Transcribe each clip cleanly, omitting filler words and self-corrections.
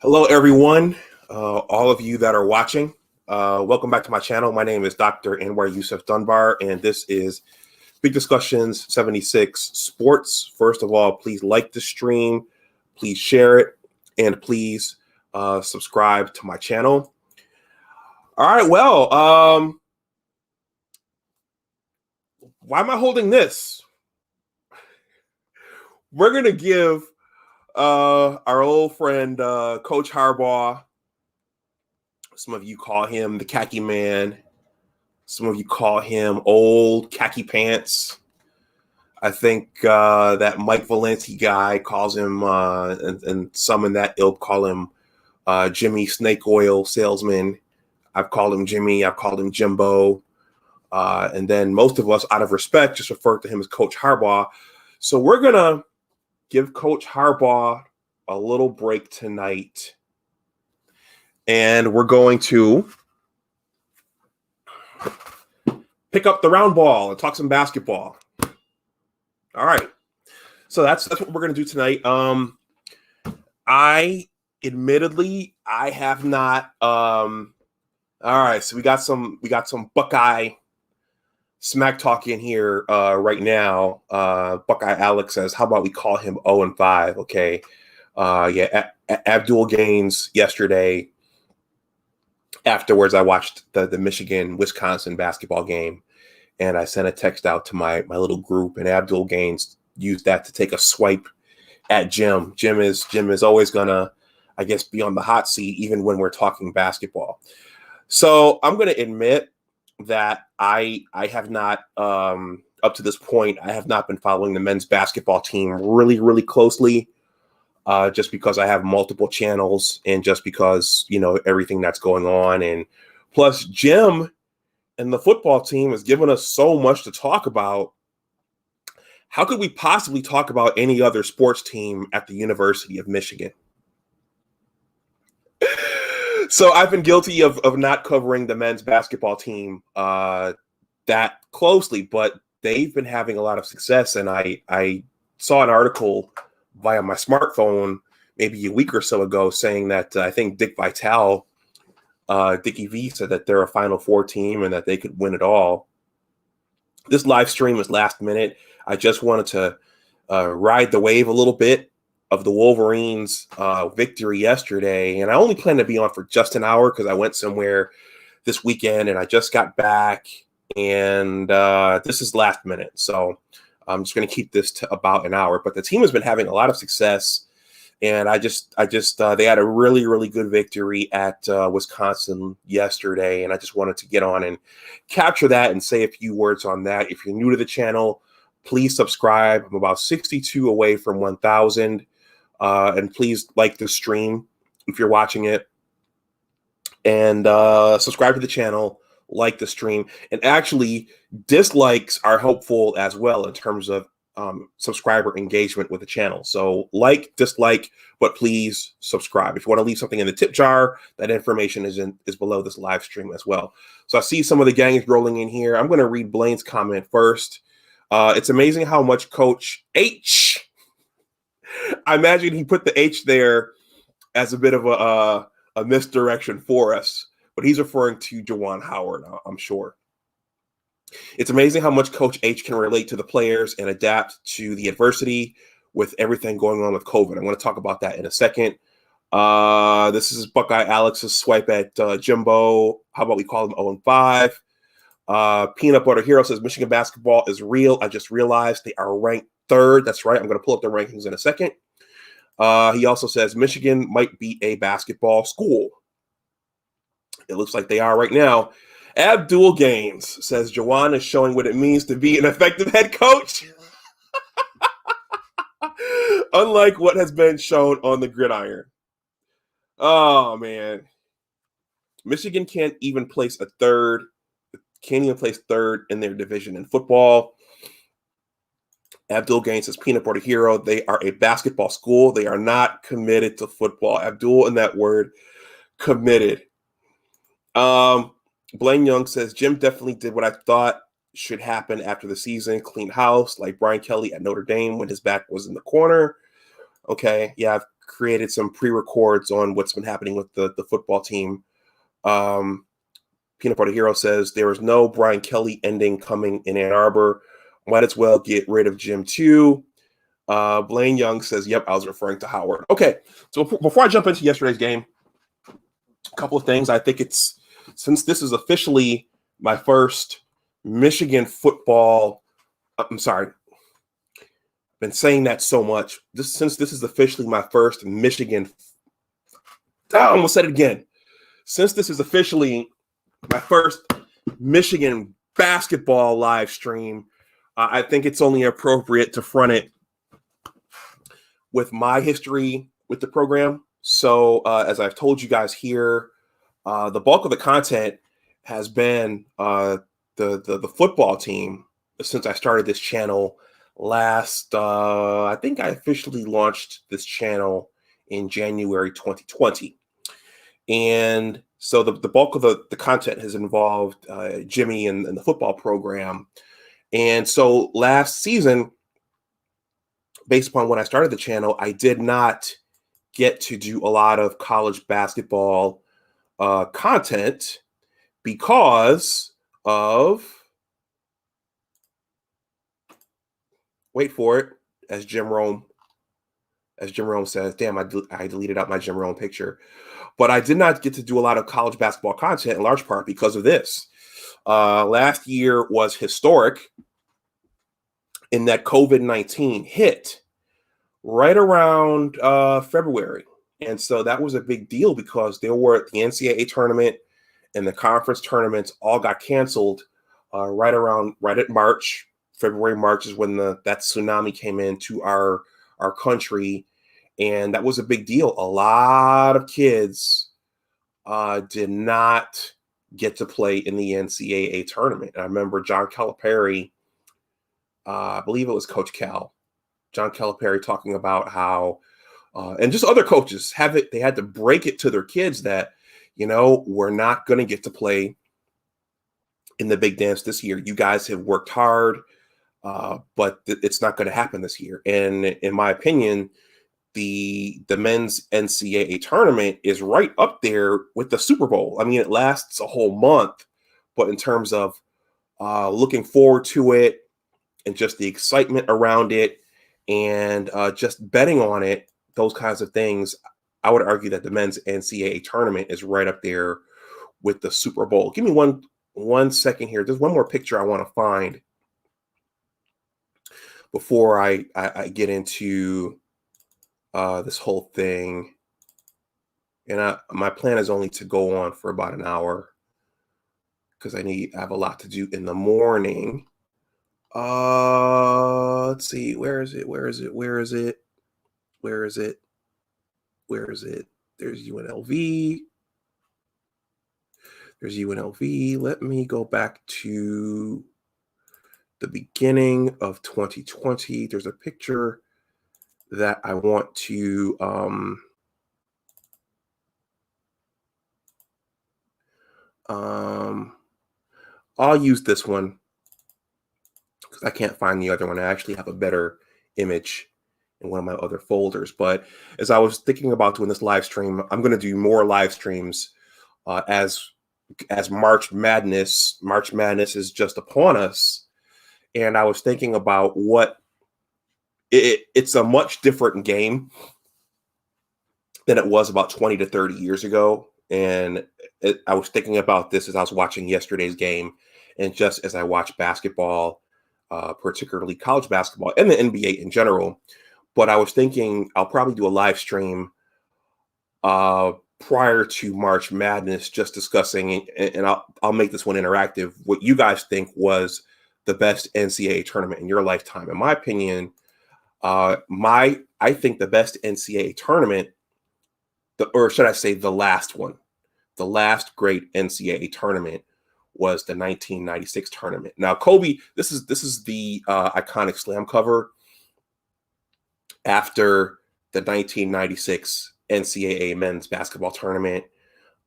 Hello, everyone, all of you that are watching. Welcome back to my channel. My name is Dr. Anwar Yusuf Dunbar, and this is Big Discussions 76 Sports. First of all, please like the stream, please share it, and please subscribe to my channel. All right, well, why am I holding this? We're going to give our old friend, Coach Harbaugh. Some of you call him the khaki man. Some of you call him old khaki pants. I think that Mike Valentine guy calls him, and some in that ilk call him Jimmy Snake Oil Salesman. I've called him Jimmy. I've called him Jimbo. And then most of us, out of respect, just refer to him as Coach Harbaugh. So we're going to give Coach Harbaugh a little break tonight. And we're going to pick up the round ball and talk some basketball. All right. So that's what we're going to do tonight. I have not all right, so we got some Buckeye smack talk in here right now. Buckeye Alex says, how about we call him 0-5? Okay. Abdul Gaines yesterday. Afterwards, I watched the Michigan-Wisconsin basketball game, and I sent a text out to my little group, and Abdul Gaines used that to take a swipe at Jim. Jim is always gonna, I guess, be on the hot seat even when we're talking basketball. So I'm going to admit that I have not, up to this point, I have not been following the men's basketball team really, really closely, just because I have multiple channels and just because, everything that's going on. And plus, Jim and the football team has given us so much to talk about. How could we possibly talk about any other sports team at the University of Michigan? So I've been guilty of not covering the men's basketball team that closely, but they've been having a lot of success. And I saw an article via my smartphone maybe a week or so ago saying that I think Dickie V said that they're a Final Four team and that they could win it all. This live stream was last minute. I just wanted to ride the wave a little bit of the Wolverines' victory yesterday. And I only plan to be on for just an hour because I went somewhere this weekend and I just got back. And this is last minute. So I'm just going to keep this to about an hour. But the team has been having a lot of success. And they had a really, really good victory at Wisconsin yesterday. And I just wanted to get on and capture that and say a few words on that. If you're new to the channel, please subscribe. I'm about 62 away from 1,000. And please like the stream if you're watching it. And subscribe to the channel. like the stream. And actually, dislikes are helpful as well in terms of subscriber engagement with the channel. So like, dislike, but please subscribe. If you want to leave something in the tip jar, that information is below this live stream as well. So I see some of the gangs rolling in here. I'm going to read Blaine's comment first. It's amazing how much Coach H, I imagine he put the H there as a bit of a misdirection for us, but he's referring to Juwan Howard, I'm sure. It's amazing how much Coach H can relate to the players and adapt to the adversity with everything going on with COVID. I'm going to talk about that in a second. This is Buckeye Alex's swipe at Jimbo. How about we call him 0-5? Peanut Butter Hero says Michigan basketball is real. I just realized they are ranked third. That's right. I'm going to pull up the rankings in a second. He also says Michigan might be a basketball school. It looks like they are right now. Abdul Gaines says Juwan is showing what it means to be an effective head coach. Unlike what has been shown on the gridiron. Oh, man. Michigan can't even place third in their division in football. Abdul Gaines says Peanut Butter Hero. They are a basketball school. They are not committed to football. Abdul, in that word, committed. Blaine Young says Jim definitely did what I thought should happen after the season. Clean house, like Brian Kelly at Notre Dame when his back was in the corner. Okay, yeah, I've created some pre-records on what's been happening with the football team. Peanut Butter Hero says there is no Brian Kelly ending coming in Ann Arbor. Might as well get rid of Jim too. Blaine Young says, yep, I was referring to Howard. Okay, so before I jump into yesterday's game, a couple of things. I think since this is officially my first Michigan football, I'm sorry, I've been saying that so much. Since this is officially my first Michigan, I almost said it again. Since this is officially my first Michigan basketball live stream, I think it's only appropriate to front it with my history with the program. So as I've told you guys here, the bulk of the content has been the football team since I started this channel last. I think I officially launched this channel in January 2020. And so the bulk of the content has involved Jimmy and the football program. And so last season, based upon when I started the channel, I did not get to do a lot of college basketball content because of, wait for it, as Jim Rome says, damn, I deleted out my Jim Rome picture. But I did not get to do a lot of college basketball content in large part because of this. Last year was historic in that COVID-19 hit right around February. And so that was a big deal because there were the NCAA tournament and the conference tournaments all got canceled right at March. February, March is when that tsunami came into our country. And that was a big deal. A lot of kids did not get to play in the NCAA tournament. And I remember John Calipari, I believe it was Coach Cal, John Calipari talking about how, and just other coaches they had to break it to their kids that, we're not going to get to play in the big dance this year. You guys have worked hard, but it's not going to happen this year. And in my opinion, the men's NCAA tournament is right up there with the Super Bowl. I mean, it lasts a whole month, but in terms of looking forward to it and just the excitement around it and just betting on it, those kinds of things, I would argue that the men's NCAA tournament is right up there with the Super Bowl. Give me one second here. There's one more picture I want to find before I get into this whole thing. And my plan is only to go on for about an hour because I have a lot to do in the morning. Let's see. Where is it? There's UNLV. There's UNLV. Let me go back to the beginning of 2020. There's a picture that I want to I'll use this one because I can't find the other one. I actually have a better image in one of my other folders. But as I was thinking about doing this live stream, I'm going to do more live streams as March Madness is just upon us. And I was thinking about it's a much different game than it was about 20 to 30 years ago. And I was thinking about this as I was watching yesterday's game, and just as I watch basketball, particularly college basketball and the NBA in general. But I was thinking I'll probably do a live stream prior to March Madness, just discussing, and I'll make this one interactive, what you guys think was the best NCAA tournament in your lifetime. In my opinion, I think the best NCAA tournament, or should I say the last one, the last great NCAA tournament was the 1996 tournament. Now, Kobe, this is the iconic slam cover after the 1996 NCAA men's basketball tournament.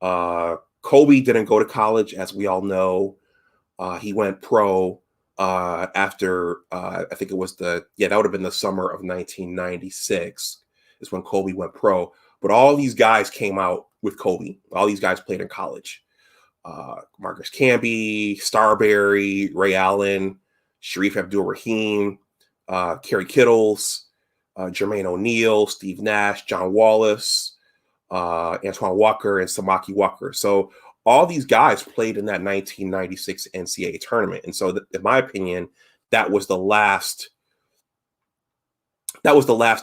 Kobe didn't go to college, as we all know. He went pro after I think it was that would have been the summer of 1996 is when Kobe went pro. But all these guys came out with Kobe. All these guys played in college. Marcus Camby, Starberry, Ray Allen, Sharif Abdul-Rahim, Kerry Kittles, Jermaine O'Neal, Steve Nash, John Wallace, Antoine Walker, and Samaki Walker. So all these guys played in that 1996 NCAA tournament. And so in my opinion, that was the last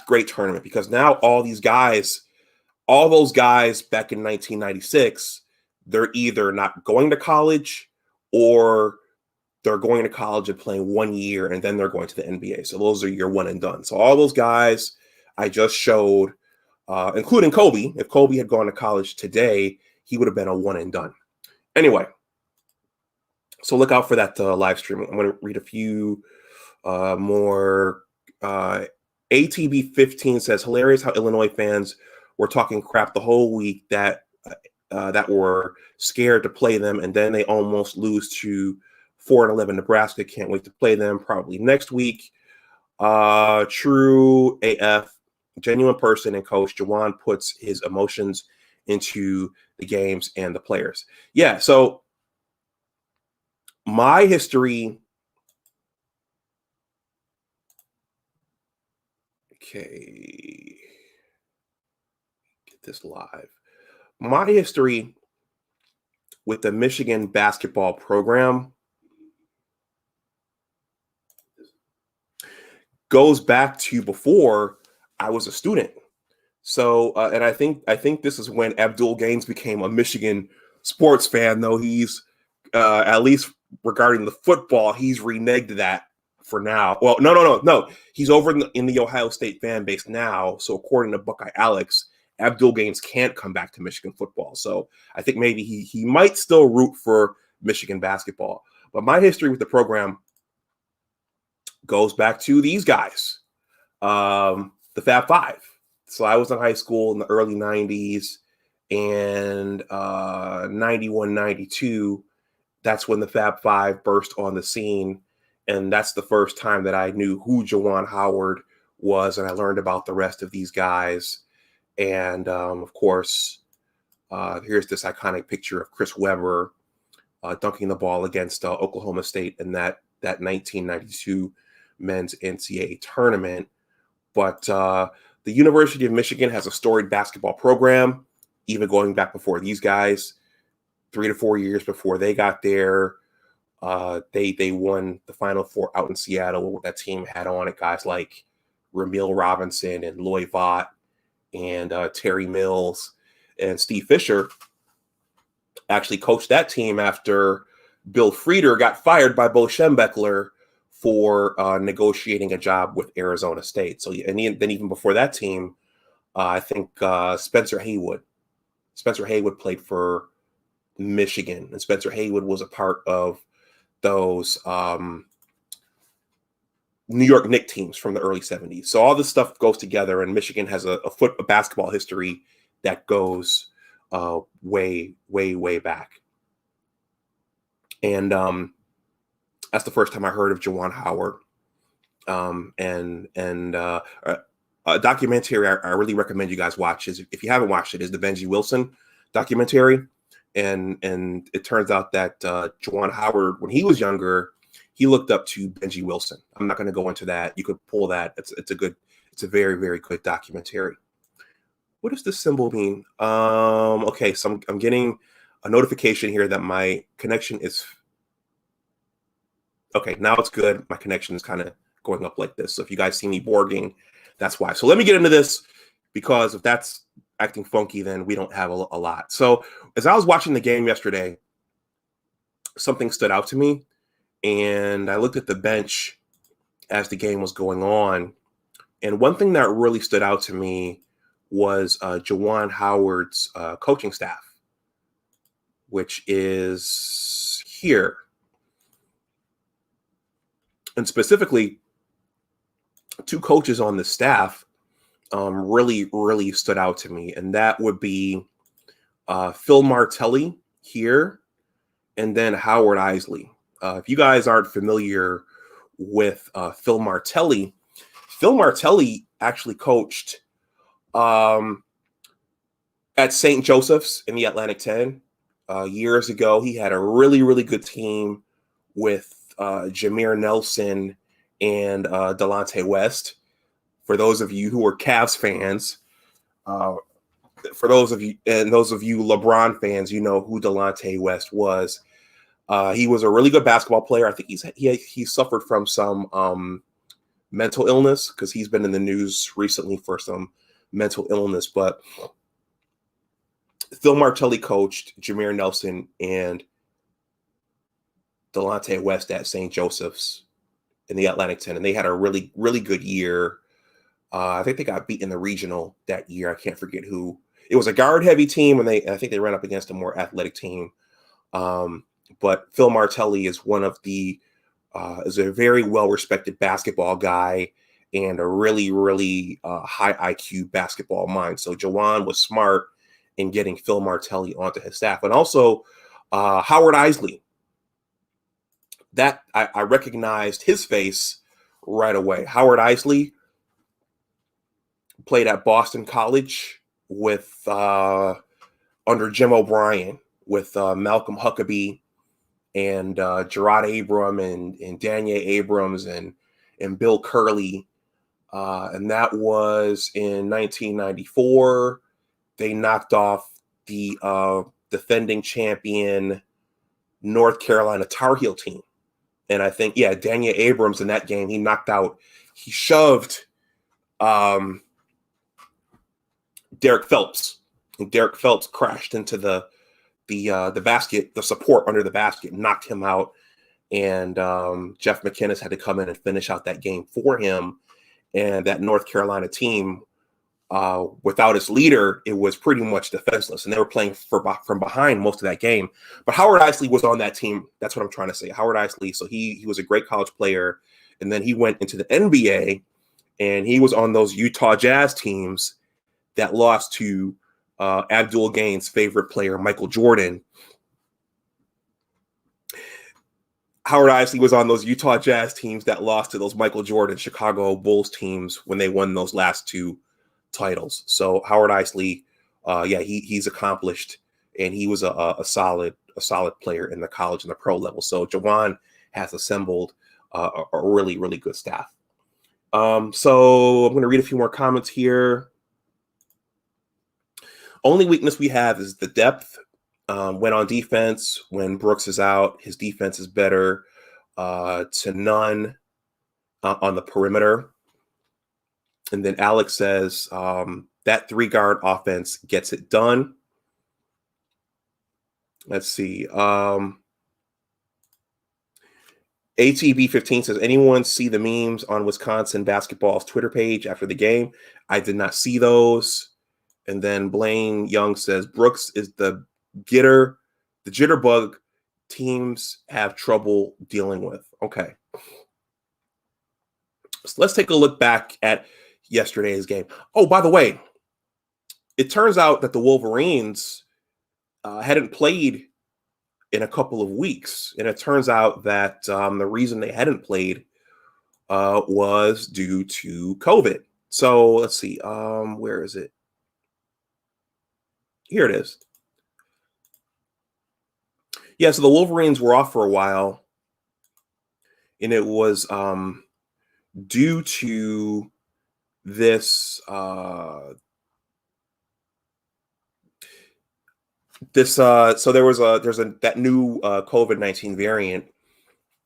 great tournament, because now all those guys back in 1996, they're either not going to college or they're going to college and playing 1 year and then they're going to the NBA. So those are your one and done. So all those guys I just showed, including Kobe, if Kobe had gone to college today, he would have been a one and done. Anyway, so look out for that live stream. I'm going to read a few more. ATB 15 says, hilarious how Illinois fans were talking crap the whole week that were scared to play them, and then they almost lose to 4-11 Nebraska. Can't wait to play them probably next week. True AF, genuine person and coach. Jawan puts his emotions into the games and the players. Yeah, so my history. Okay, get this live. My history with the Michigan basketball program goes back to before I was a student. So, and I think this is when Abdul Gaines became a Michigan sports fan, though he's, at least regarding the football, he's reneged that for now. Well, no. He's over in the Ohio State fan base now. So according to Buckeye Alex, Abdul Gaines can't come back to Michigan football. So I think maybe he might still root for Michigan basketball. But my history with the program goes back to these guys, the Fab Five. So I was in high school in the early 90s, and 91, 92, that's when the Fab Five burst on the scene. And that's the first time that I knew who Juwan Howard was, and I learned about the rest of these guys. And of course, here's this iconic picture of Chris Webber dunking the ball against Oklahoma State in that 1992 men's NCAA tournament. But the University of Michigan has a storied basketball program, even going back before these guys, 3 to 4 years before they got there. They won the Final Four out in Seattle. That team had on it guys like Ramil Robinson and Loy Vaught and Terry Mills, and Steve Fisher actually coached that team after Bill Frieder got fired by Bo Schembechler for negotiating a job with Arizona State. So, and then even before that team, I think Spencer Haywood played for Michigan, and Spencer Haywood was a part of those New York Knicks teams from the early 70s. So all this stuff goes together, and Michigan has a basketball history that goes way, way, way back. And that's the first time I heard of Juwan Howard. A documentary I really recommend you guys watch is, if you haven't watched it, is the Benji Wilson documentary. And it turns out that Juwan Howard, when he was younger, he looked up to Benji Wilson. I'm not going to go into that. You could pull that. It's a very, very good documentary. What does this symbol mean? Okay, so I'm getting a notification here that my connection is okay. Now it's good. My connection is kind of going up like this. So if you guys see me boarding, that's why. So let me get into this, because if that's acting funky, then we don't have a lot. So as I was watching the game yesterday, something stood out to me, and I looked at the bench as the game was going on. And one thing that really stood out to me was Juwan Howard's coaching staff, which is here. And specifically, two coaches on the staff really, really stood out to me. And that would be Phil Martelli here, and then Howard Isley. If you guys aren't familiar with Phil Martelli actually coached at St. Joseph's in the Atlantic 10 years ago. He had a really, really good team with Jameer Nelson and Delonte West. For those of you who are Cavs fans, for those of you LeBron fans, you know who Delonte West was. He was a really good basketball player. I think he suffered from some mental illness, because he's been in the news recently for some mental illness. But Phil Martelli coached Jameer Nelson and Delonte West at St. Joseph's in the Atlantic 10, and they had a really, really good year. I think they got beat in the regional that year. I can't forget who. It was a guard-heavy team, and I think they ran up against a more athletic team. But Phil Martelli is is a very well-respected basketball guy and a really, really high IQ basketball mind. So Juwan was smart in getting Phil Martelli onto his staff. And also Howard Isley. That I recognized his face right away. Howard Isley played at Boston College with under Jim O'Brien, with Malcolm Huckabee and Gerard Abram and Daniel Abrams and Bill Curley. And that was in 1994. They knocked off the defending champion North Carolina Tar Heel team. And I think, Daniel Abrams in that game, he shoved Derek Phelps. And Derek Phelps crashed into the basket, the support under the basket, knocked him out. And Jeff McInnes had to come in and finish out that game for him. And that North Carolina team, without its leader, it was pretty much defenseless. And they were playing from behind most of that game. But Howard Isley was on that team. That's what I'm trying to say. Howard Isley. So he was a great college player. And then he went into the NBA, and he was on those Utah Jazz teams that lost to Abdul Gaines' favorite player, Michael Jordan. Howard Isley was on those Utah Jazz teams that lost to those Michael Jordan Chicago Bulls teams when they won those last two titles. So Howard Isley, he's accomplished, and he was a solid player in the college and the pro level. So Juwan has assembled a really, really good staff. So I'm going to read a few more comments here. Only weakness we have is the depth. When on defense, when Brooks is out, his defense is better to none on the perimeter. And then Alex says that 3-guard offense gets it done. Let's see. ATB15 says, anyone see the memes on Wisconsin basketball's Twitter page after the game? I did not see those. And then Blaine Young says, Brooks is the getter the jitterbug teams have trouble dealing with. Okay. So let's take a look back at yesterday's game. Oh, by the way, it turns out that the Wolverines hadn't played in a couple of weeks. And it turns out that the reason they hadn't played was due to COVID. So let's see. Where is it? Here it is. Yeah, so the Wolverines were off for a while. And it was due to this so there's that new COVID-19 variant.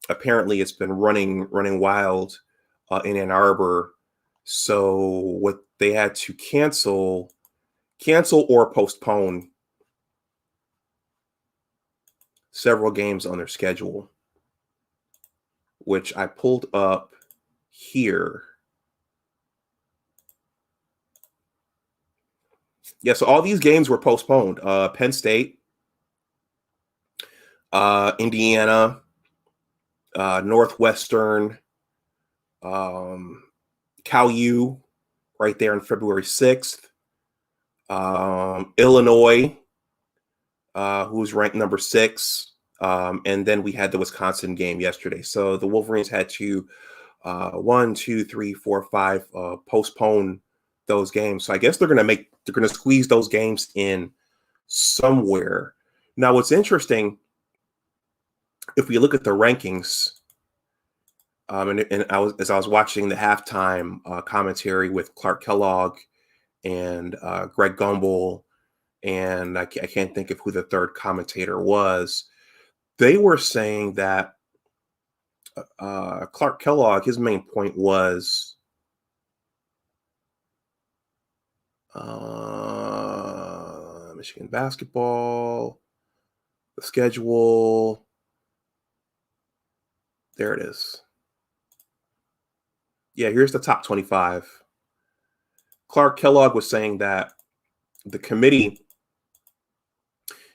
Apparently it's been running wild in Ann Arbor. So what they had to cancel or postpone several games on their schedule, which I pulled up here. Yeah, so all these games were postponed. Penn State, Indiana, Northwestern, Cal U, right there on February 6th. Illinois, who's ranked number 6. And then we had the Wisconsin game yesterday. So the Wolverines had to 1, 2, 3, 4, 5 postpone those games. So I guess they're gonna squeeze those games in somewhere. Now, what's interesting, if we look at the rankings, and I was watching the halftime commentary with Clark Kellogg and Greg Gumbel, and I can't think of who the third commentator was. They were saying that Clark Kellogg, his main point was Michigan basketball, the schedule. There it is. Yeah, here's the top 25. Clark Kellogg was saying that the committee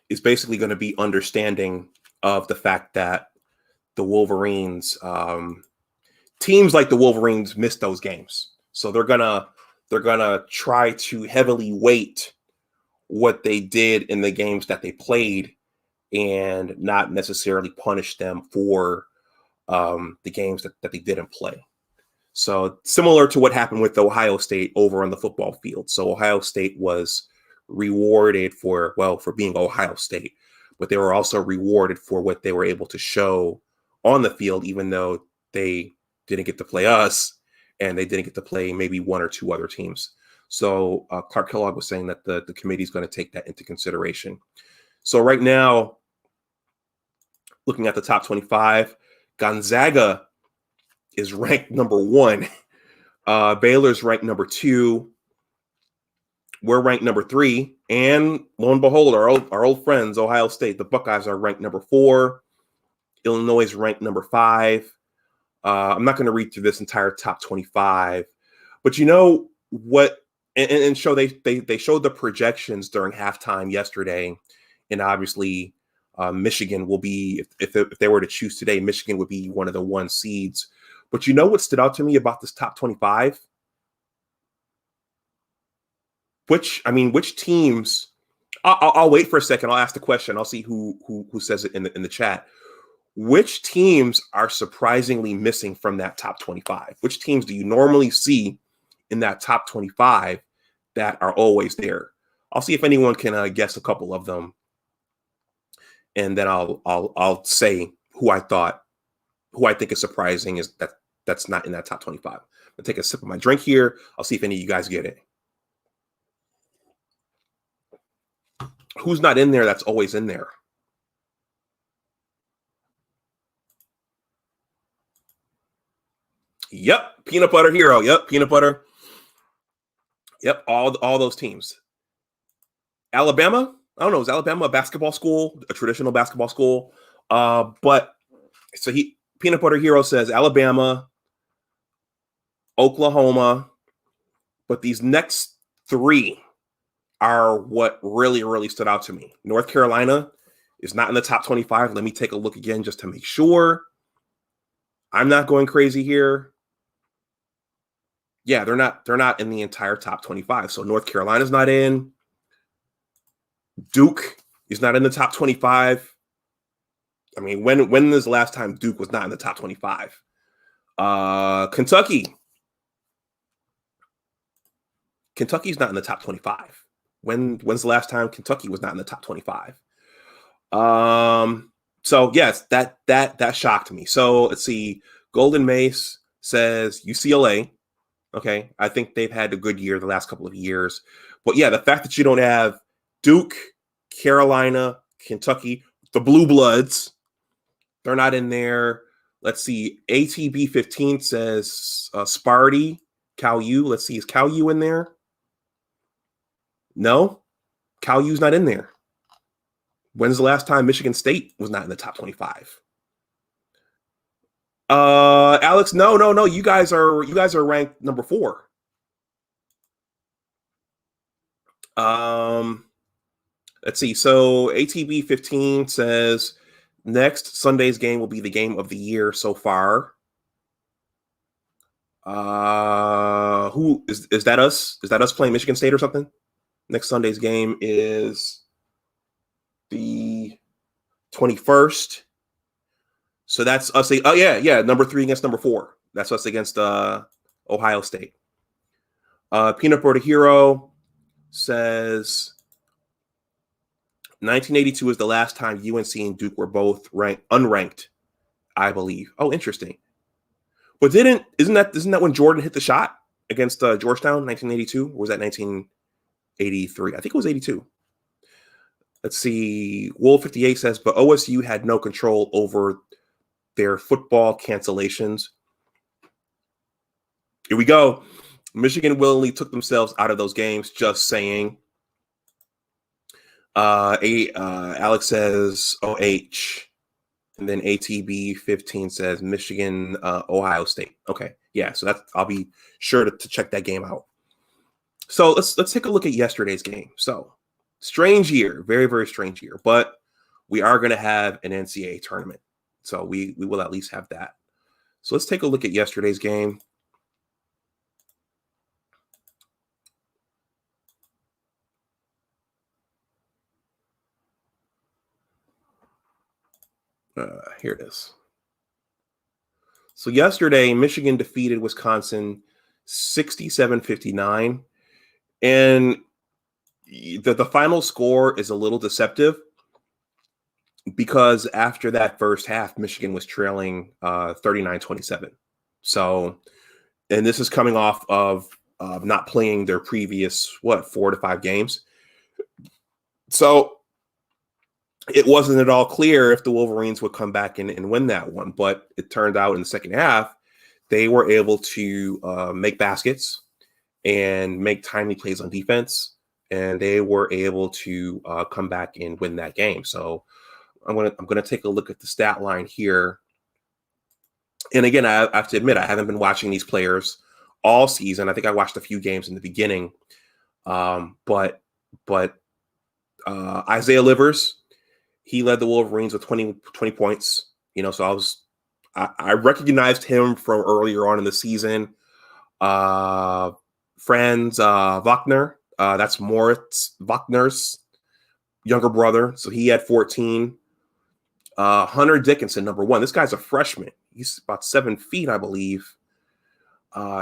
is basically going to be understanding of the fact that the Wolverines, teams like the Wolverines, missed those games. So they're gonna try to heavily weight what they did in the games that they played, and not necessarily punish them for the games that they didn't play. So similar to what happened with Ohio State over on the football field. So Ohio State was rewarded for being Ohio State, but they were also rewarded for what they were able to show on the field, even though they didn't get to play us and they didn't get to play maybe one or two other teams. So Clark Kellogg was saying that the committee is going to take that into consideration. So right now, looking at the top 25, Gonzaga is ranked number 1. Baylor's ranked number 2. We're ranked number 3. And lo and behold, our old friends, Ohio State, the Buckeyes, are ranked number 4. Illinois is ranked number 5. I'm not going to read through this entire top 25, but you know what? And show they showed the projections during halftime yesterday, and obviously Michigan will be, if they were to choose today, Michigan would be one of the 1 seeds. But you know what stood out to me about this top 25? Which teams? I'll wait for a second. I'll ask the question. I'll see who says it in the chat. Which teams are surprisingly missing from that top 25? Which teams do you normally see in that top 25 that are always there? I'll see if anyone can guess a couple of them, and then I'll say who I think is surprising is that's not in that top 25. I'm gonna take a sip of my drink here. I'll see if any of you guys get it. Who's not in there that's always in there? Yep, Peanut Butter Hero. Yep, Peanut Butter. Yep, all those teams. Alabama, I don't know, is Alabama a basketball school, a traditional basketball school? But so Peanut Butter Hero says Alabama, Oklahoma, but these next 3 are what really, really stood out to me. North Carolina is not in the top 25. Let me take a look again just to make sure I'm not going crazy here. Yeah, they're not in the entire top 25. So North Carolina's not in. Duke is not in the top 25. I mean, when is the last time Duke was not in the top 25? Kentucky's not in the top 25. When's the last time Kentucky was not in the top 25? So yes, that shocked me. So let's see. Golden Mace says UCLA. Okay, I think they've had a good year the last couple of years. But yeah, the fact that you don't have Duke, Carolina, Kentucky, the Blue Bloods, they're not in there. Let's see. ATB 15 says Sparty, Cal U. Let's see. Is Cal U in there? No, Cal U's not in there. When's the last time Michigan State was not in the top 25? Alex, no. You guys are ranked number 4. Let's see. So ATB 15 says next Sunday's game will be the game of the year so far. Who is that us? Is that us playing Michigan State or something? Next Sunday's game is the 21st. So that's us. Oh yeah. Number 3 against number 4. That's us against Ohio State. Peanut Butter Hero says 1982 is the last time UNC and Duke were both unranked, I believe. Oh, interesting. But isn't that when Jordan hit the shot against Georgetown, 1982? Or was that 1983? I think it was 82. Let's see. Wolf 58 says, but OSU had no control over their football cancellations. Here we go. Michigan willingly took themselves out of those games. Just saying. Alex says OH. And then ATB 15 says Michigan, Ohio State. Okay. Yeah. So I'll be sure to check that game out. So let's take a look at yesterday's game. So strange year, very, very strange year, but we are going to have an NCAA tournament. So we will at least have that. So let's take a look at yesterday's game. Here it is. So yesterday, Michigan defeated Wisconsin 67-59. And the final score is a little deceptive because after that first half, Michigan was trailing 39-27. So, and this is coming off of not playing their previous, 4 to 5 games. So it wasn't at all clear if the Wolverines would come back and win that one. But it turned out in the second half, they were able to make baskets and make timely plays on defense. And they were able to come back and win that game. So I'm gonna take a look at the stat line here. And again, I have to admit, I haven't been watching these players all season. I think I watched a few games in the beginning. But Isaiah Livers, he led the Wolverines with 20 points. So I recognized him from earlier on in the season. Franz Wagner, that's Moritz Wagner's younger brother. So he had 14. Hunter Dickinson, number 1. This guy's a freshman. He's about 7 feet, I believe.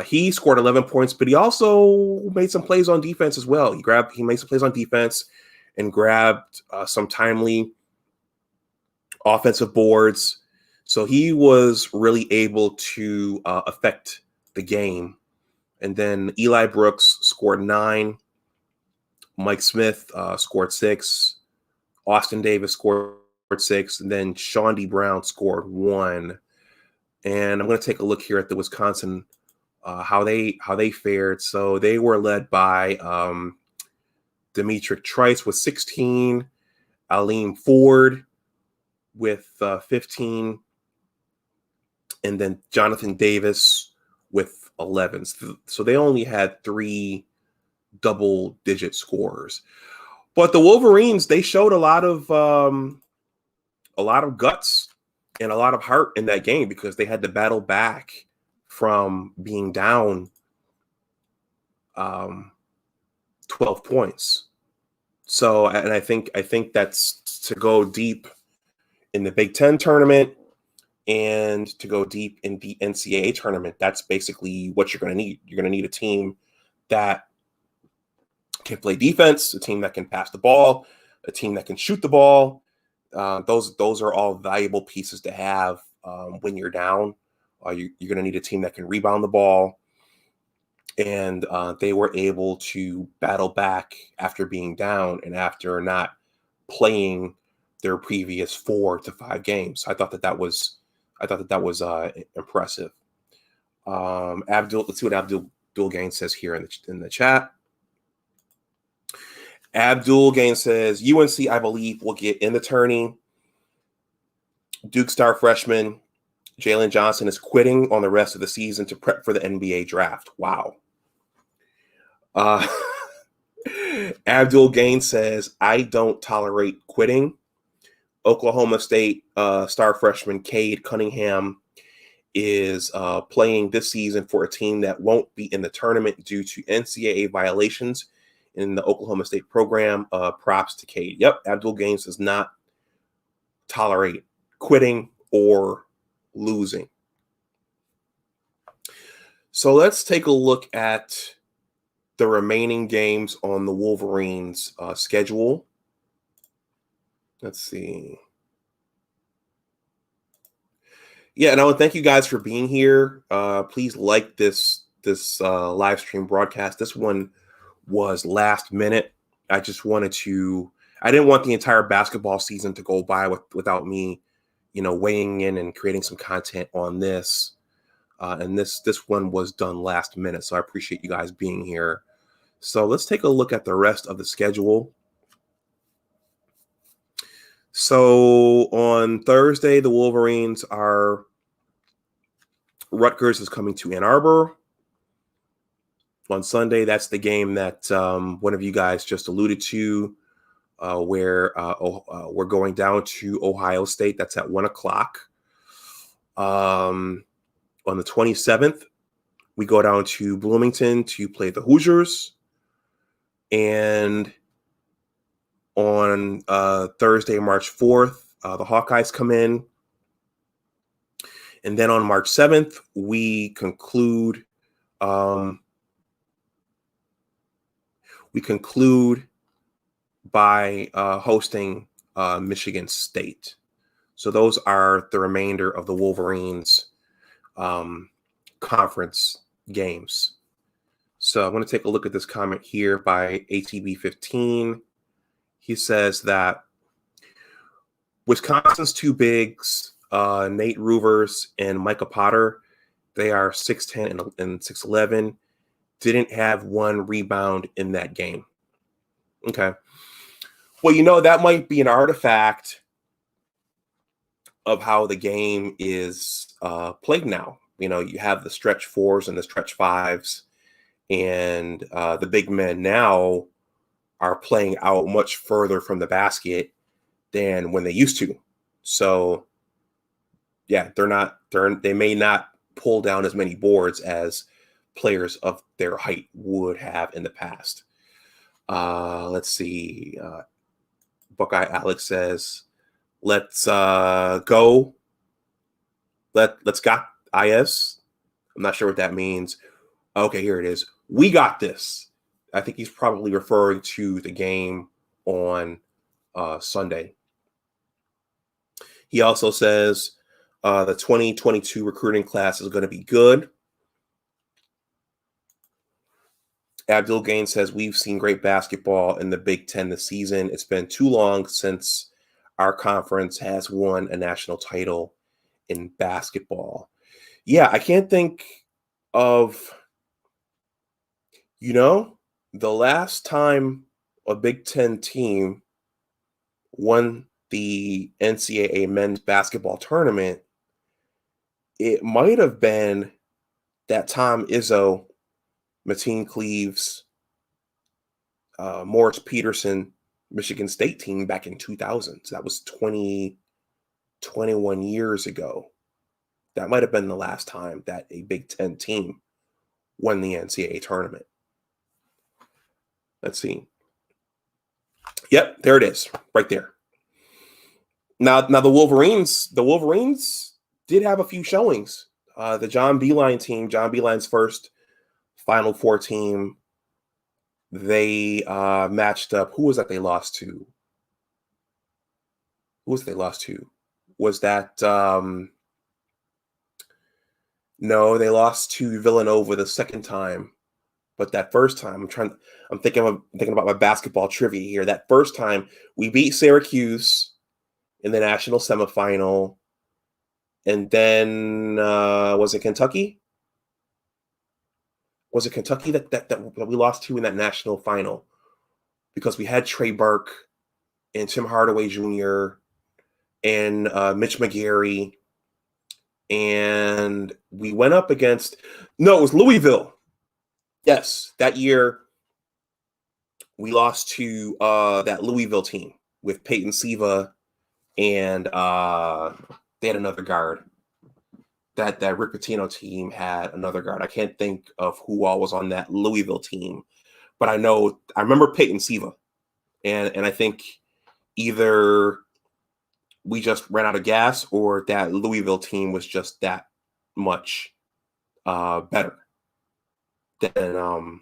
He scored 11 points, but he also made some plays on defense as well. He made some plays on defense and grabbed some timely offensive boards. So he was really able to affect the game. And then Eli Brooks scored 9. Mike Smith scored 6. Austin Davis scored 6. And then Sean D. Brown scored 1. And I'm going to take a look here at the Wisconsin, how they fared. So they were led by Demetric Trice with 16, Aleem Ford with 15, and then Jonathan Davis with 11. So they only had 3 double-digit scorers. But the Wolverines, they showed a lot of a lot of guts and a lot of heart in that game because they had to battle back from being down 12 points. So, and I think that's to go deep in the Big Ten tournament and to go deep in the NCAA tournament. That's basically what you're going to need. You're going to need a team that can play defense, a team that can pass the ball, a team that can shoot the ball. Those are all valuable pieces to have when you're down. You're going to need a team that can rebound the ball. And they were able to battle back after being down and after not playing their previous 4 to 5 games. I thought that was impressive. Let's see what Abdul Gaines says here in the chat. Abdul Gaines says, UNC, I believe, will get in the tourney. Duke star freshman Jalen Johnson is quitting on the rest of the season to prep for the NBA draft. Wow. Abdul Gaines says, I don't tolerate quitting. Oklahoma State star freshman Cade Cunningham is playing this season for a team that won't be in the tournament due to NCAA violations in the Oklahoma State program. Props to Cade. Yep, Abdul Gaines does not tolerate quitting or losing. So let's take a look at the remaining games on the Wolverines schedule. Let's see. Yeah, and I would thank you guys for being here. Please like this live stream broadcast. This one was last minute. I didn't want the entire basketball season to go by without me, weighing in and creating some content on this. And this one was done last minute. So I appreciate you guys being here. So let's take a look at the rest of the schedule. So on Thursday, the Wolverines Rutgers is coming to Ann Arbor. On Sunday, that's the game that one of you guys just alluded to, where we're going down to Ohio State. That's at 1:00. On the 27th, we go down to Bloomington to play the Hoosiers. And on Thursday, March 4th, the Hawkeyes come in. And then on March 7th, we conclude by hosting Michigan State. So those are the remainder of the Wolverines conference games. So I'm going to take a look at this comment here by ATB15. He says that Wisconsin's two bigs, Nate Ruvers and Micah Potter, they are 6'10 and 6'11, didn't have one rebound in that game. Okay. Well, that might be an artifact of how the game is played now. You have the stretch 4s and the stretch 5s, and the big men now are playing out much further from the basket than when they used to. So, yeah, they may not pull down as many boards as players of their height would have in the past. Let's see. Buckeye Alex says, let's go. Let's got IS. I'm not sure what that means. Okay, here it is. We got this. I think he's probably referring to the game on Sunday. He also says the 2022 recruiting class is going to be good. Abdul Gaines says, we've seen great basketball in the Big Ten this season. It's been too long since our conference has won a national title in basketball. Yeah, I can't think of, the last time a Big Ten team won the NCAA men's basketball tournament. It might have been that Tom Izzo, Mateen Cleaves, Morris Peterson, Michigan State team back in 2000. So that was 20, 21 years ago. That might have been the last time that a Big Ten team won the NCAA tournament. Let's see. Yep, there it is, right there. Now the Wolverines did have a few showings. The John Beilein team, John Beilein's first Final Four team, they matched up. Who was that they lost to? Was that no, they lost to Villanova the second time. But that first time, I'm thinking about my basketball trivia here. That first time we beat Syracuse in the national semifinal. And then was it Kentucky? Was it Kentucky that we lost to in that national final? Because we had Trey Burke and Tim Hardaway Jr. and Mitch McGary. And we went up against, no, it was Louisville. Yes, that year we lost to that Louisville team with Peyton Siva and they had another guard. That Rick Pitino team had another guard. I can't think of who all was on that Louisville team, but I remember Peyton Siva, and I think either we just ran out of gas or that Louisville team was just that much better than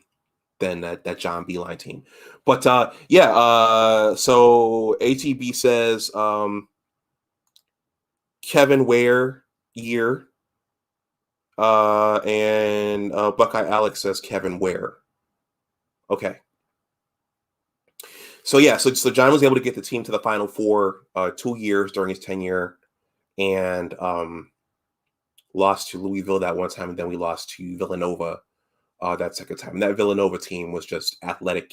that John Beilein team. But so ATB says Kevin Ware year. And Buckeye Alex says Kevin Ware. Okay. So John was able to get the team to the Final Four 2 years during his tenure, and lost to Louisville that one time, and then we lost to Villanova that second time. And that Villanova team was just athletic,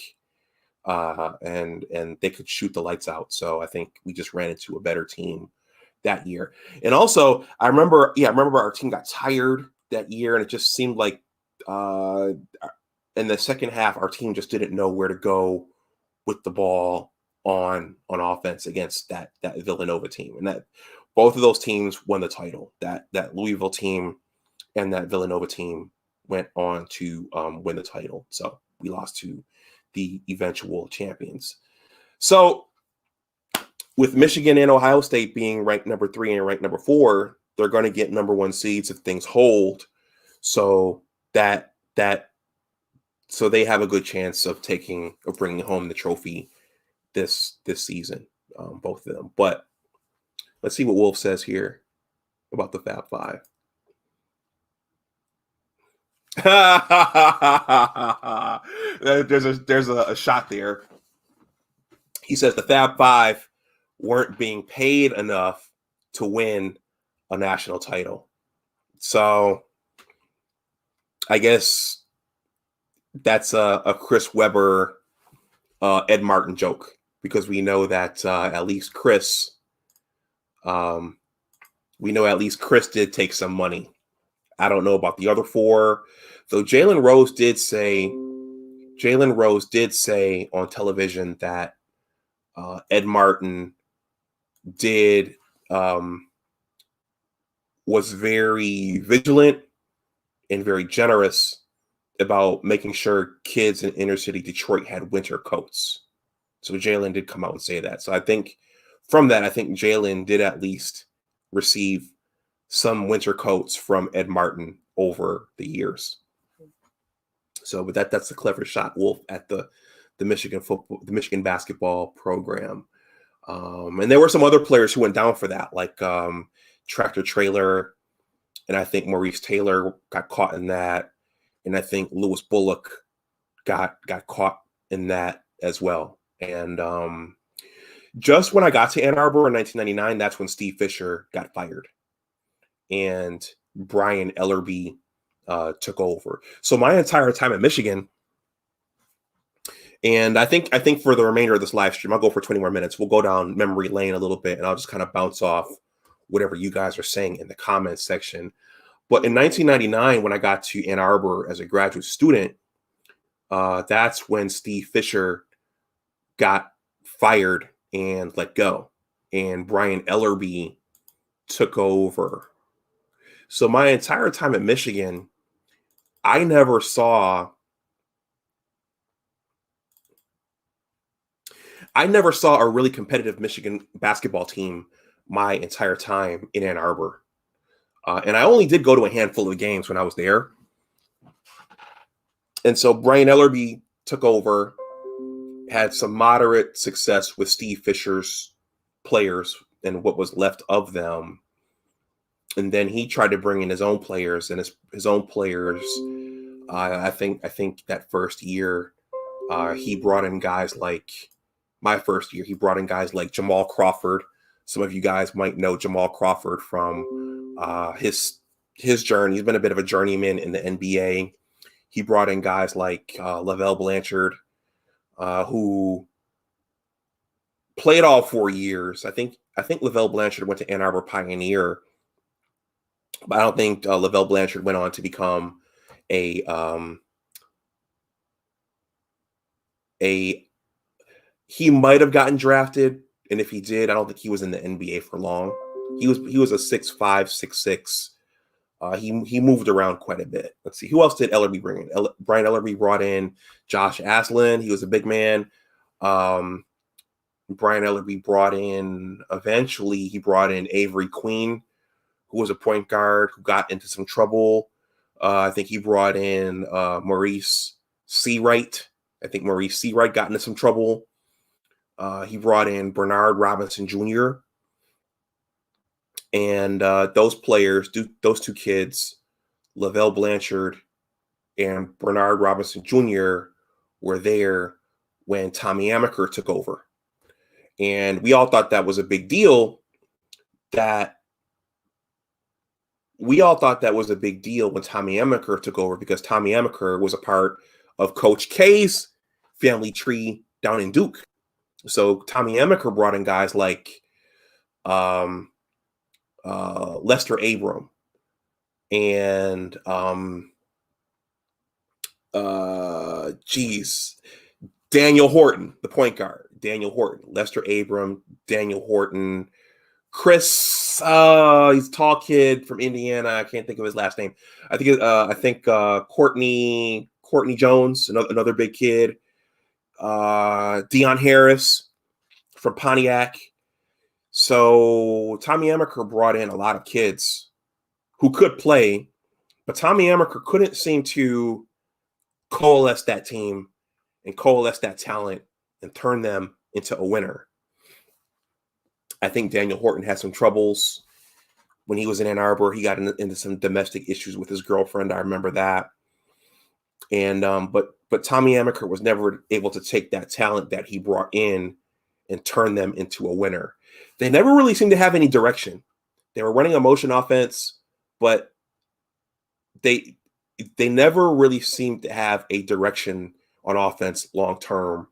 and they could shoot the lights out. So I think we just ran into a better team that year. And also, I remember our team got tired that year, and it just seemed like in the second half, our team just didn't know where to go with the ball on offense against that Villanova team. And that both of those teams won the title. That Louisville team and that Villanova team went on to win the title. So we lost to the eventual champions. So with Michigan and Ohio State being ranked number 3 and ranked number 4, they're going to get number 1 seeds if things hold. So so they have a good chance of bringing home the trophy this season, both of them. But let's see what Wolf says here about the Fab Five. There's a shot there. He says the Fab Five weren't being paid enough to win a national title. So I guess that's a Chris Webber, Ed Martin joke, because we know that at least Chris did take some money. I don't know about the other 4, though. Jalen Rose did say on television that Ed Martin was very vigilant and very generous about making sure kids in inner city Detroit had winter coats. So Jalen did come out and say that. So I think from that, Jalen did at least receive some winter coats from Ed Martin over the years. So, but that's a clever shot, Wolf, at the Michigan basketball program. And there were some other players who went down for that, like Tractor Trailer, and I think Maurice Taylor got caught in that, and I think Lewis Bullock got caught in that as well. And just when I got to Ann Arbor in 1999, that's when Steve Fisher got fired, and Brian Ellerby took over. So my entire time at Michigan, and I think for the remainder of this live stream, I'll go for 20 more minutes. We'll go down memory lane a little bit, and I'll just kind of bounce off whatever you guys are saying in the comments section. But in 1999, when I got to Ann Arbor as a graduate student, that's when Steve Fisher got fired and let go. And Brian Ellerby took over. So my entire time at Michigan, I never saw a really competitive Michigan basketball team my entire time in Ann Arbor. And I only did go to a handful of games when I was there. And so Brian Ellerby took over, had some moderate success with Steve Fisher's players and what was left of them. And then he tried to bring in his own players, and his own players. I think that first year, he brought in guys like my first year. He brought in guys like Jamal Crawford. Some of you guys might know Jamal Crawford from his journey. He's been a bit of a journeyman in the NBA. He brought in guys like Lavelle Blanchard, who played all 4 years. I think Lavelle Blanchard went to Ann Arbor Pioneer, but I don't think Lavelle Blanchard went on to become a he might have gotten drafted, and if he did, I don't think he was in the NBA for long. He was a 6'5", 6'6". He moved around quite a bit. Let's see, who else did Ellerby bring in? Brian Ellerby brought in Josh Aslin. He was a big man. Brian Ellerby eventually he brought in Avery Queen, who was a point guard who got into some trouble. I think he brought in Maurice Seawright. I think Maurice Seawright got into some trouble. He brought in Bernard Robinson Jr. And those two kids, Lavelle Blanchard and Bernard Robinson Jr., were there when Tommy Amaker took over. And we all thought that was a big deal. When Tommy Amaker took over, because Tommy Amaker was a part of Coach K's family tree down in Duke. So Tommy Amaker brought in guys like Lester Abram and Daniel Horton, the point guard. Daniel Horton, Lester Abram, Daniel Horton, Chris, he's a tall kid from Indiana. I can't think of his last name. I think Courtney Jones, another big kid. Deion Harris from Pontiac. So Tommy Amaker brought in a lot of kids who could play, but Tommy Amaker couldn't seem to coalesce that team and coalesce that talent and turn them into a winner. I think Daniel Horton had some troubles when he was in Ann Arbor. He got into some domestic issues with his girlfriend. I remember that. And but Tommy Amaker was never able to take that talent that he brought in and turn them into a winner. They never really seemed to have any direction. They were running a motion offense, but they never really seemed to have a direction on offense long term.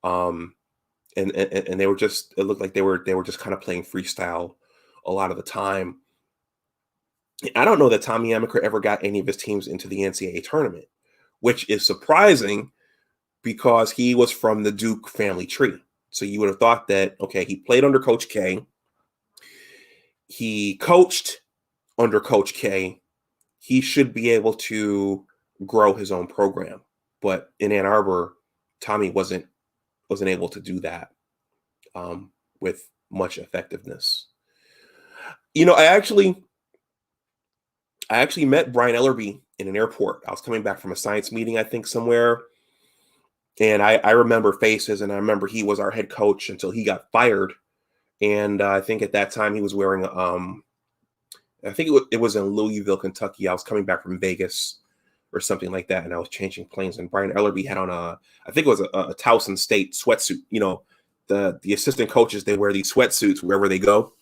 And they were just, it looked like they were just kind of playing freestyle a lot of the time. I don't know that Tommy Amaker ever got any of his teams into the NCAA tournament, which is surprising because he was from the Duke family tree. So you would have thought that, okay, he played under Coach K. He coached under Coach K. He should be able to grow his own program. But in Ann Arbor, Tommy wasn't able to do that with much effectiveness. You know, I actually met Brian Ellerby in an airport. I was coming back from a science meeting, I think, somewhere. And I remember faces, and I remember he was our head coach until he got fired. And I think at that time he was wearing, I think it was in Louisville, Kentucky. I was coming back from Vegas or something like that, and I was changing planes. And Brian Ellerby had on I think it was a Towson State sweatsuit. You know, the assistant coaches, they wear these sweatsuits wherever they go.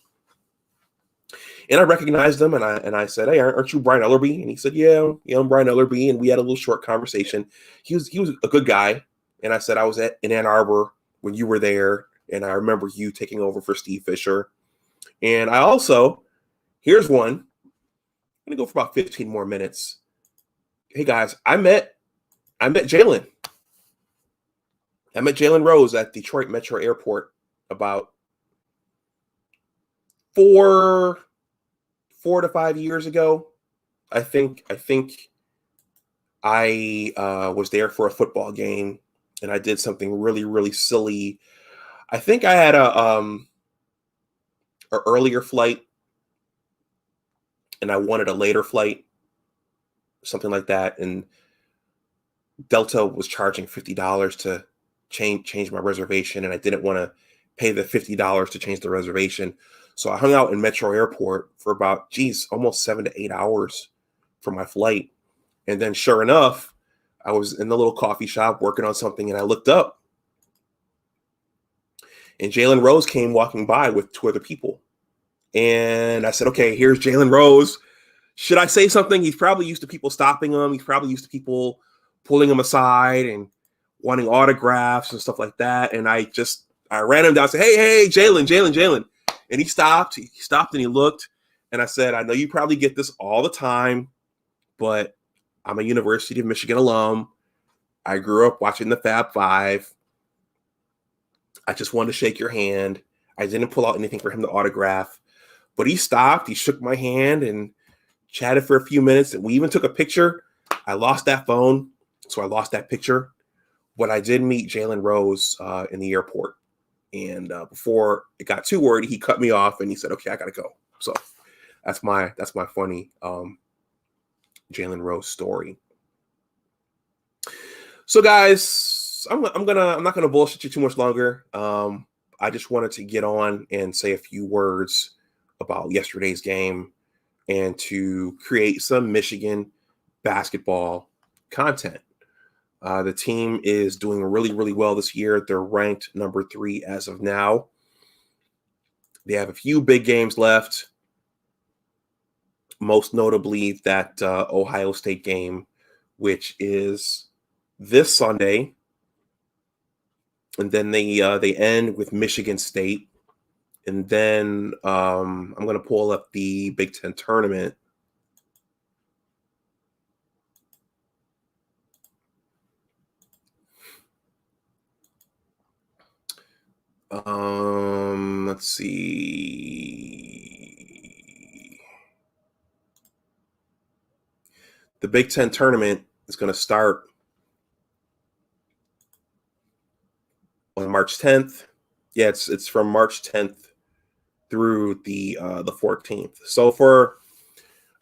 And I recognized him, and I said, "Hey, aren't you Brian Ellerby?" And he said, "Yeah, I'm Brian Ellerby." And we had a little short conversation. He was a good guy. And I said, "I was in Ann Arbor when you were there, and I remember you taking over for Steve Fisher." And I also, here's one. I'm gonna go for about 15 more minutes. Hey guys, I met Jalen. I met Jalen Rose at Detroit Metro Airport about 4 4 to 5 years ago. I think I was there for a football game, and I did something really, really silly. I think I had a earlier flight, and I wanted a later flight, something like that. And Delta was charging $50 to change my reservation, and I didn't want to pay the $50 to change the reservation. So I hung out in Metro Airport for about, almost 7 to 8 hours for my flight. And then sure enough, I was in the little coffee shop working on something, and I looked up, and Jalen Rose came walking by with 2 other people. And I said, okay, here's Jalen Rose. Should I say something? He's probably used to people stopping him. He's probably used to people pulling him aside and wanting autographs and stuff like that. And I ran him down and said, hey, Jalen. And he stopped. He stopped and he looked. And I said, I know you probably get this all the time, but I'm a University of Michigan alum. I grew up watching the Fab Five. I just wanted to shake your hand. I didn't pull out anything for him to autograph. But he stopped. He shook my hand and chatted for a few minutes. And we even took a picture. I lost that phone, so I lost that picture. But I did meet Jalen Rose in the airport. And before it got too wordy, he cut me off and he said, okay, I got to go. So that's my funny Jalen Rose story. So guys, I'm not gonna bullshit you too much longer. I just wanted to get on and say a few words about yesterday's game and to create some Michigan basketball content. The team is doing really, really well this year. They're ranked number 3 as of now. They have a few big games left, most notably that Ohio State game, which is this Sunday. And then they end with Michigan State. And then I'm going to pull up the Big Ten tournament. Let's see. The Big Ten tournament is going to start on March 10th. Yeah, it's from March 10th through the 14th. So for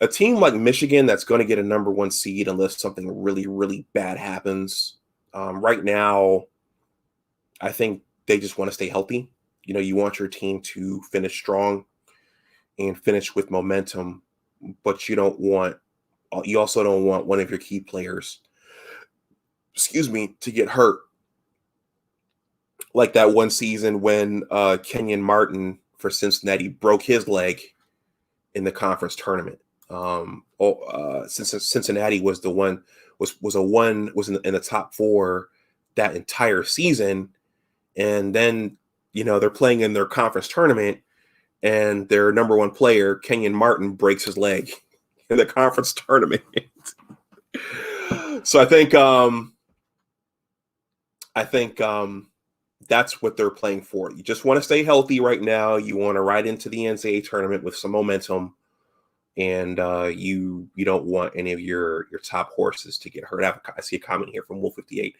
a team like Michigan that's going to get a number 1 seed unless something really, really bad happens, right now, I think they just want to stay healthy. You know, you want your team to finish strong and finish with momentum, but you also don't want one of your key players, to get hurt. Like that one season when Kenyon Martin for Cincinnati broke his leg in the conference tournament. Cincinnati was in the top 4 that entire season, and then they're playing in their conference tournament, and their number 1 player Kenyon Martin breaks his leg in the conference tournament. So I think that's what they're playing for. You just want to stay healthy right now. You want to ride into the NCAA tournament with some momentum, and you don't want any of your top horses to get hurt. I see a comment here from Wolf 58.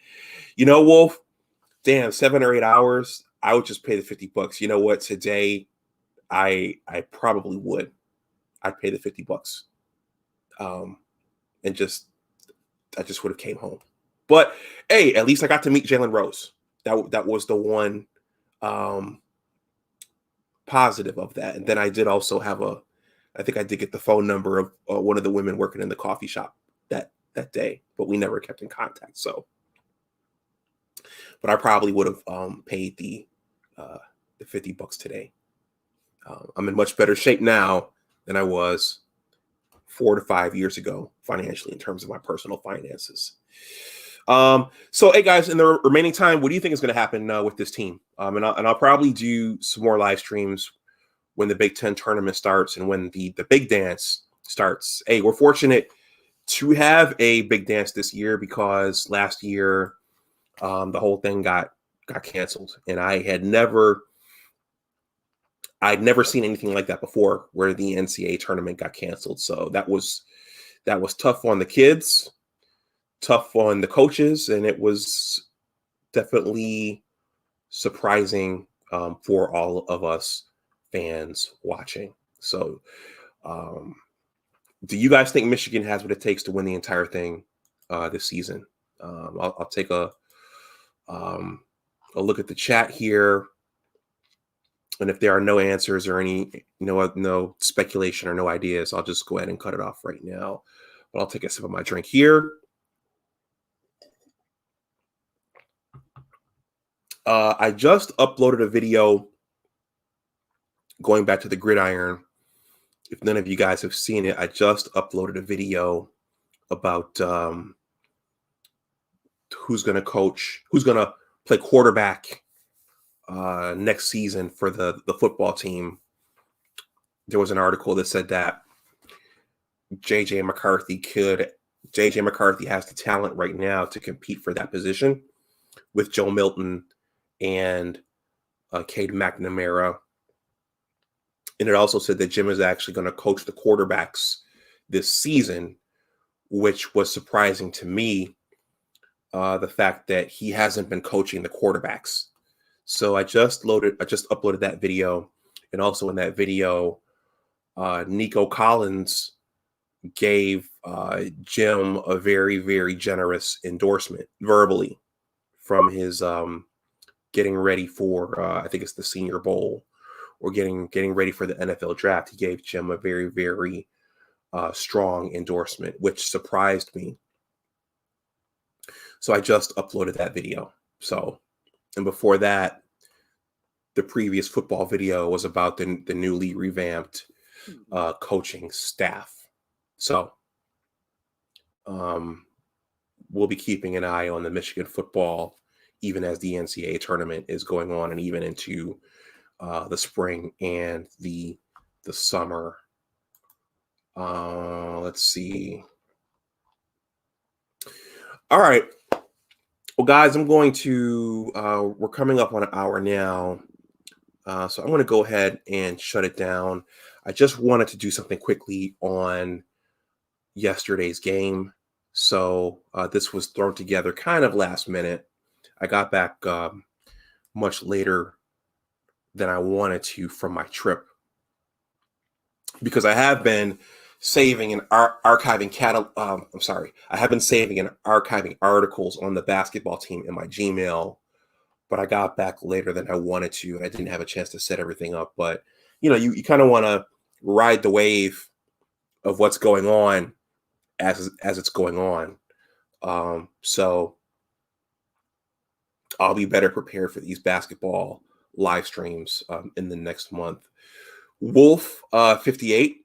Wolf, damn, 7 or 8 hours. I would just pay the $50. You know what? Today, I probably would. I'd pay the $50. And I just would have came home. But hey, at least I got to meet Jalen Rose. That was the one positive of that. And then I did also have I think I did get the phone number of one of the women working in the coffee shop that day, but we never kept in contact. So, but I probably would have paid the $50 today. I'm in much better shape now than I was 4 to 5 years ago financially in terms of my personal finances. So, hey guys, in the remaining time, what do you think is going to happen with this team? And I'll probably do some more live streams when the Big Ten tournament starts and when the big dance starts. Hey, we're fortunate to have a big dance this year because last year the whole thing got canceled, and I had never I'd never seen anything like that before, where the NCAA tournament got canceled. So that was tough on the kids, tough on the coaches, and it was definitely surprising for all of us fans watching. So, do you guys think Michigan has what it takes to win the entire thing this season? I'll take a look at the chat here, and if there are no answers or any no speculation or no ideas, I'll just go ahead and cut it off right now. But I'll take a sip of my drink here. I just uploaded a video going back to the gridiron. If none of you guys have seen it, I just uploaded a video about who's going to play quarterback next season for the football team. There was an article that said that JJ McCarthy has the talent right now to compete for that position with Joe Milton and Cade McNamara. And it also said that Jim is actually going to coach the quarterbacks this season, which was surprising to me, the fact that he hasn't been coaching the quarterbacks. So I just uploaded that video. And also in that video, Nico Collins gave Jim a very, very generous endorsement verbally from his getting ready for, I think it's the Senior Bowl, or getting ready for the NFL draft. He gave Jim a very, very strong endorsement, which surprised me. So I just uploaded that video. So, and before that, the previous football video was about the newly revamped coaching staff. So we'll be keeping an eye on the Michigan football, even as the NCAA tournament is going on, and even into the spring and the summer. Let's see. All right. Well, guys, I'm going to, we're coming up on an hour now. So I'm going to go ahead and shut it down. I just wanted to do something quickly on yesterday's game. So this was thrown together kind of last minute. I got back much later than I wanted to from my trip, because I have been saving and archiving I have been saving and archiving articles on the basketball team in my Gmail, but I got back later than I wanted to, and I didn't have a chance to set everything up. But you kind of want to ride the wave of what's going on as it's going on. So I'll be better prepared for these basketball live streams in the next month. Wolf 58.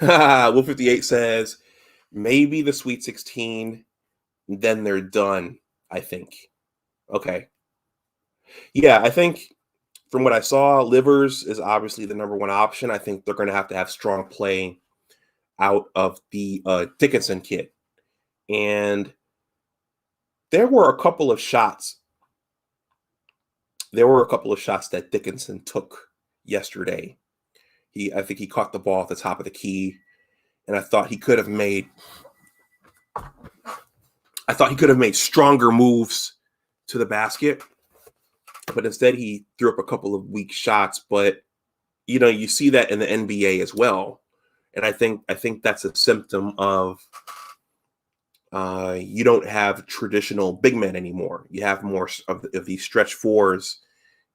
Wolf 58 says maybe the Sweet 16, then they're done, I think. Okay. Yeah, I think from what I saw, Livers is obviously the number one option. I think they're going to have strong play out of the Dickinson kid. And there were a couple of shots. That Dickinson took yesterday. I think he caught the ball at the top of the key, and I thought he could have made stronger moves to the basket, but instead he threw up a couple of weak shots. But you see that in the NBA as well, and I think that's a symptom of you don't have traditional big men anymore. You have more of these stretch fours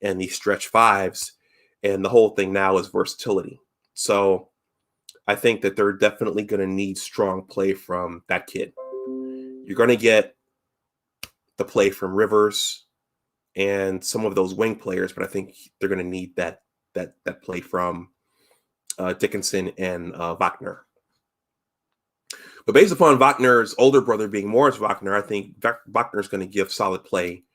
and these stretch fives. And the whole thing now is versatility. So I think that they're definitely going to need strong play from that kid. You're going to get the play from Rivers and some of those wing players, but I think they're going to need that play from Dickinson and Wagner. But based upon Wagner's older brother being Morris Wagner, I think Wagner's going to give solid play.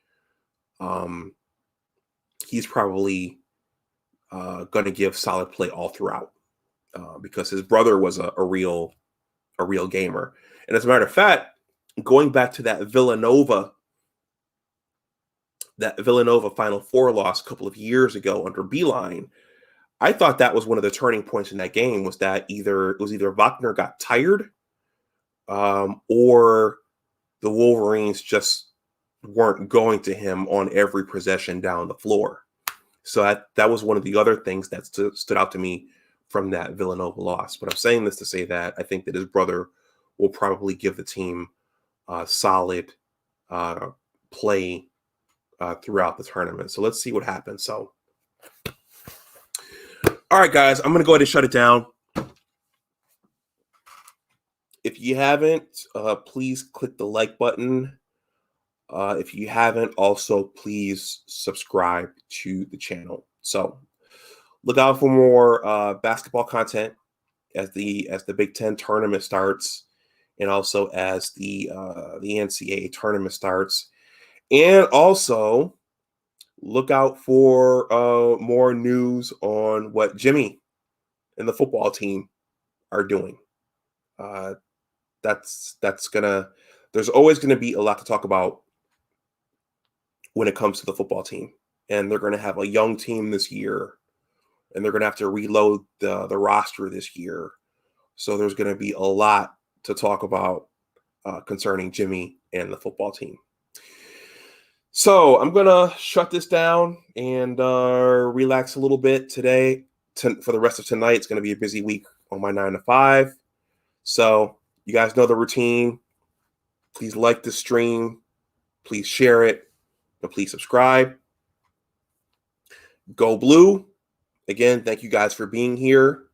He's probably going to give solid play all throughout because his brother was a real gamer. And as a matter of fact, going back to that Villanova Final Four loss a couple of years ago under Beeline, I thought that was one of the turning points in that game was that either Wagner got tired, or the Wolverines just weren't going to him on every possession down the floor. So that was one of the other things that stood out to me from that Villanova loss. But I'm saying this to say that I think that his brother will probably give the team solid play throughout the tournament. So let's see what happens. So, all right, guys, I'm going to go ahead and shut it down. If you haven't, please click the like button. If you haven't, also please subscribe to the channel. So look out for more basketball content as the Big Ten tournament starts, and also as the NCAA tournament starts, and also look out for more news on what Jimmy and the football team are doing. There's always gonna be a lot to talk about when it comes to the football team, and they're gonna have a young team this year, and they're gonna have to reload the roster this year. So there's gonna be a lot to talk about concerning Jimmy and the football team. So I'm gonna shut this down and relax a little bit today. For the rest of tonight, it's gonna be a busy week on my 9 to 5. So you guys know the routine. Please like the stream. Please share it. And please subscribe. Go Blue. Again, thank you guys for being here.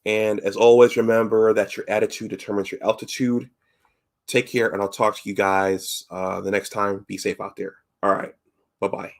And as always, remember that your attitude determines your altitude. Take care, and I'll talk to you guys the next time. Be safe out there. All right. Bye-bye.